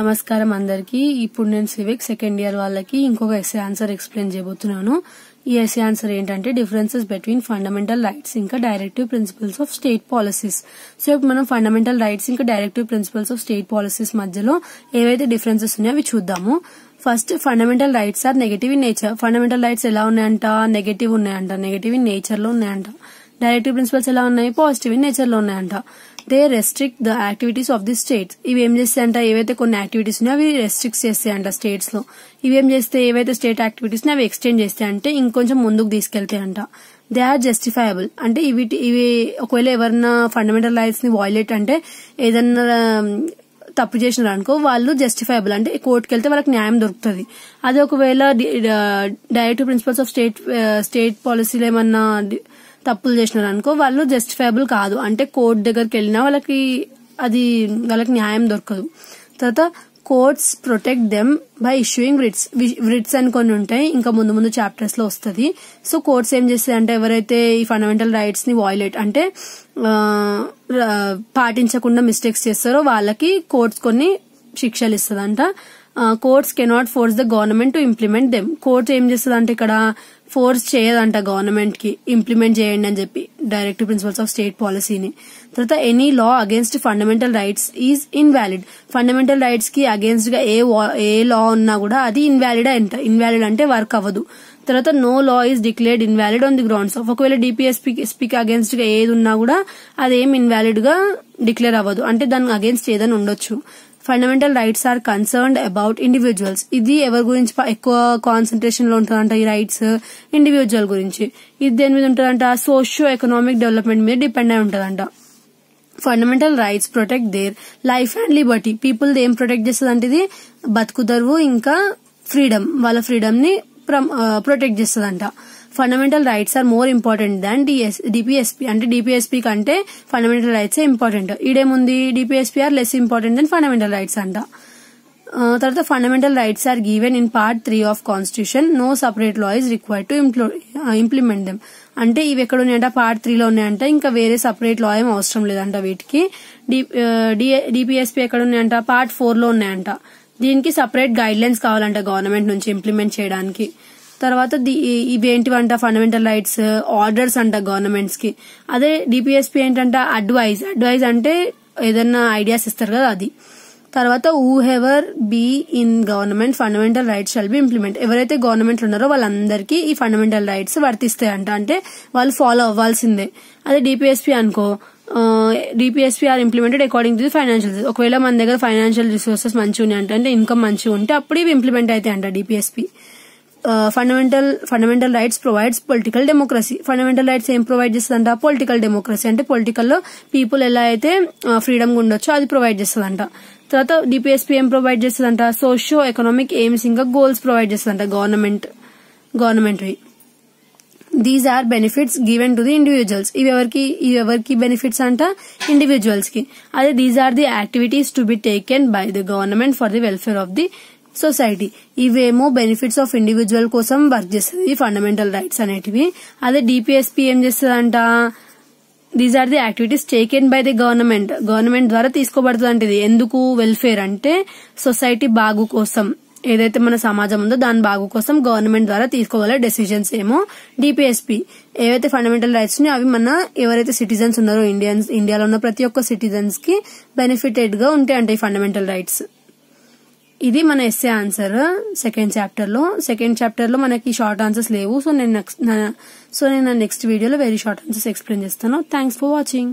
నమస్కారం అందరికి. ఇప్పుడు నేను సివిక్ సెకండ్ ఇయర్ వాళ్ళకి ఇంకొక ఎస్ఏ ఆన్సర్ ఎక్స్ప్లెయిన్ చేయబోతున్నాను. ఈ ఎస్ఏ ఆన్సర్ ఏంటంటే డిఫరెన్సెస్ బిట్వీన్ ఫండమెంటల్ రైట్స్ ఇంకా directive principles of state policies. So ఇప్పుడు మనం ఫండమెంటల్ రైట్స్ ఇంకా directive principles of state policies మధ్యలో ఏవైతే డిఫరెన్సెస్ ఉన్నాయో అవి చూద్దాము. First, fundamental rights are negative in nature. Fundamental rights ఎలా ఉన్నాయంట? నెగటివ్ ఉన్నాయంట, నెగటివ్ ఇన్ నేచర్ లో ఉన్నాయంట. డైరెక్టివ్ ప్రిన్సిపల్స్ ఎలా ఉన్నాయి? పాజిటివ్ ఇన్ నేచర్ లో ఉన్నాయంట. They restrict the activities of the states. ఇవి ఏం చేస్తాయంట? ఏవైతే కొన్ని యాక్టివిటీస్ ఉన్నాయో అవి రెస్ట్రిక్ట్ చేస్తాయంట స్టేట్స్ లో. ఇవేం చేస్తే ఏవైతే స్టేట్ యాక్టివిటీస్ అవి ఎక్స్టెండ్ చేస్తాయంటే ఇంకొంచెం ముందుకు తీసుకెళ్తాయంట. They are justifiable. అంటే ఇవి ఒకవేళ ఎవరన్నా ఫండమెంటల్ రైట్స్ ని వైలేట్ అంటే ఏదన్నా తప్పు చేసినారు అనుకో, వాళ్ళు జస్టిఫైబుల్ అంటే కోర్టుకి వెళ్తే వాళ్ళకి న్యాయం దొరుకుతుంది. అదే ఒకవేళ డైరెక్టివ్ ప్రిన్సిపల్స్ ఆఫ్ స్టేట్ పాలసీలు ఏమన్నా తప్పులు చేసినారు అనుకో, వాళ్ళు జస్టిఫైబుల్ కాదు. అంటే కోర్టు దగ్గరికి వెళ్ళినా వాళ్ళకి న్యాయం దొరకదు. తర్వాత courts protect them by issuing writs అని కొన్ని ఉంటాయి, ఇంకా ముందు చాప్టర్స్ లో వస్తుంది. సో కోర్ట్స్ ఏం చేస్తాయి అంటే ఎవరైతే ఈ ఫండమెంటల్ రైట్స్ ని వైలేట్ అంటే పాటించకుండా మిస్టేక్స్ చేస్తారో వాళ్ళకి కోర్ట్స్ కొన్ని శిక్షలు ఇస్తుందంట. Courts cannot force the government to implement them. Courts ఏం చేస్తుందంటే ఇక్కడ ఫోర్స్ చేయదంట గవర్నమెంట్ కి ఇంప్లిమెంట్ చేయండి అని చెప్పి డైరెక్టివ్ ప్రిన్సిపల్స్ ఆఫ్ స్టేట్ పాలసీని. తర్వాత any law against fundamental rights is invalid. Fundamental rights కి అగేన్స్ట్ గా ఏ లా ఉన్నా కూడా అది ఇన్వాలిడ్ అంటే వర్క్ అవ్వదు. తర్వాత no law is declared invalid on the grounds of. ఒకవేళ డిపిఎస్పీకి అగేన్స్ట్ గా ఏది ఉన్నా కూడా అదేం ఇన్వాలిడ్ గా డిక్లేర్ అవ్వదు, అంటే దానికి అగేన్స్ట్ ఏదైనా ఉండొచ్చు. Fundamental rights are concerned about individuals. ఇది ఎవరి గురించి ఎక్కువ కాన్సన్ట్రేషన్ లో ఉంటుందంట? ఈ రైట్స్ ఇండివిజువల్ గురించి. ఇది దేని మీద ఉంటుందంట? సోషియో ఎకనామిక్ డెవలప్మెంట్ మీద డిపెండ్ అయి ఉంటుందంట. Fundamental rights protect their life and Liberty. People ఏం ప్రొటెక్ట్ చేస్తుంది అంటే ఇది బతుకుదరువు ఇంకా ఫ్రీడమ్, వాళ్ళ ఫ్రీడమ్ ని ప్రొటెక్ట్ చేస్తుందంట. Fundamental rights are more important than DPSP. అంటే డిపిఎస్పీ కంటే ఫండమెంటల్ రైట్స్ ఇంపార్టెంట్. ఈడేముంది? DPSP are less important than fundamental rights అంట. తర్వాత fundamental rights are given in part 3 of constitution. No separate law is required to implement them. అంటే ఇవి ఎక్కడ ఉన్నాయంట? Part 3 లో ఉన్నాయంట. ఇంకా వేరే సపరేట్ లా ఏం అవసరం లేదంట వీటికి. డిపిఎస్పీ ఎక్కడ ఉన్నాయంట? పార్ట్ 4 లో ఉన్నాయంట. దీనికి సపరేట్ గైడ్ లైన్స్ కావాలంట గవర్నమెంట్ నుంచి ఇంప్లిమెంట్ చేయడానికి. తర్వాత ఇవేంటివంట? ఫండమెంటల్ రైట్స్ ఆర్డర్స్ అంట గవర్నమెంట్స్ కి. అదే డిపిఎస్పీ ఏంటంట? అడ్వైజ్ అంటే ఏదన్నా ఐడియాస్ ఇస్తారు కదా అది. తర్వాత whoever be in government fundamental rights shall be implement. ఎవరైతే గవర్నమెంట్ ఉన్నారో వాళ్ళందరికీ ఈ ఫండమెంటల్ రైట్స్ వర్తిస్తాయంట, అంటే వాళ్ళు ఫాలో అవ్వాల్సిందే. అదే డిపిఎస్పీ అనుకో, DPSP are implemented according to the financial. ఒకవేళ మన దగ్గర ఫైనాన్షియల్ రిసోర్సెస్ మంచిగా ఉన్నాయంటే, అంటే ఇన్కమ్ మంచిగా ఉంటే అప్పుడు ఇవి ఇంప్లిమెంట్ అవుతాయి అంట DPSP. Fundamental rights provides political democracy. Fundamental rights ఏం ప్రొవైడ్ చేస్తుందంట? Political democracy. అంటే పొలిటికల్ లో పీపుల్ ఎలా అయితే ఫ్రీడమ్ గా ఉండొచ్చో అది ప్రొవైడ్ చేస్తుందంట. తర్వాత డిపిఎస్పీ ఏం ప్రొవైడ్ చేస్తుందంట? సోషియో ఎకనామిక్ ఎయిమ్స్ ఇంకా గోల్స్ ప్రొవైడ్ చేస్తుందంట government. These are benefits given to the individuals. ఇవి ఎవరికి బెనిఫిట్స్ అంట? ఇండివిజువల్స్ కి. అదే these are the activities to be taken by the government for the welfare of the society. ఇవేమో benefits of individual కోసం work చేస్తుంది fundamental rights అనేటివి. అదే డిపిఎస్పీ ఏం చేస్తుందంట? These are the activities taken by the government ద్వారా తీసుకోబడుతుంది. అంటే ఇది ఎందుకు? వెల్ఫేర్ అంటే సొసైటీ బాగు కోసం, ఏదైతే మన సమాజం ఉందో దాని బాగు కోసం గవర్నమెంట్ ద్వారా తీసుకోగల డెసిజన్స్ ఏమో డిపిఎస్పీ. ఏవైతే ఫండమెంటల్ రైట్స్ ఉన్నాయో అవి మన ఎవరైతే సిటిజన్స్ ఉన్నారో ఇండియాలో ఉన్న ప్రతి ఒక్క సిటిజన్స్ కి బెనిఫిటెడ్ గా ఉంటాయంట ఈ ఫండమెంటల్ రైట్స్. ఇది మన ఎస్ఏ ఆన్సర్ సెకండ్ చాప్టర్ లో మనకి షార్ట్ ఆన్సర్స్ లేవు. సో నేను నెక్స్ట్ వీడియోలో వెరీ షార్ట్ ఆన్సర్స్ ఎక్స్ప్లెయిన్ చేస్తాను. Thanks for watching.